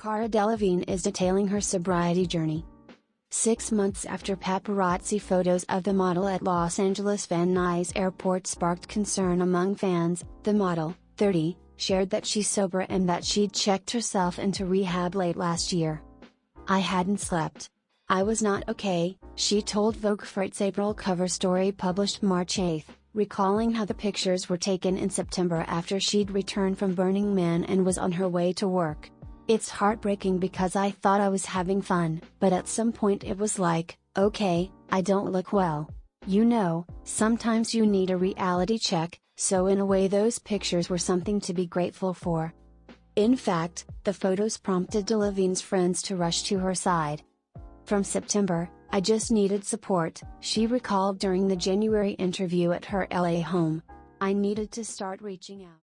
Cara Delevingne is detailing her sobriety journey. 6 months after paparazzi photos of the model at Los Angeles Van Nuys Airport sparked concern among fans, the model, 30, shared that she's sober and that she'd checked herself into rehab late last year. "I hadn't slept. I was not okay," she told Vogue for its April cover story published March 8, recalling how the pictures were taken in September after she'd returned from Burning Man and was on her way to work. "It's heartbreaking because I thought I was having fun, but at some point it was like, okay, I don't look well. You know, sometimes you need a reality check, so in a way those pictures were something to be grateful for." In fact, the photos prompted Delevingne's friends to rush to her side. "From September, I just needed support," she recalled during the January interview at her LA home. "I needed to start reaching out."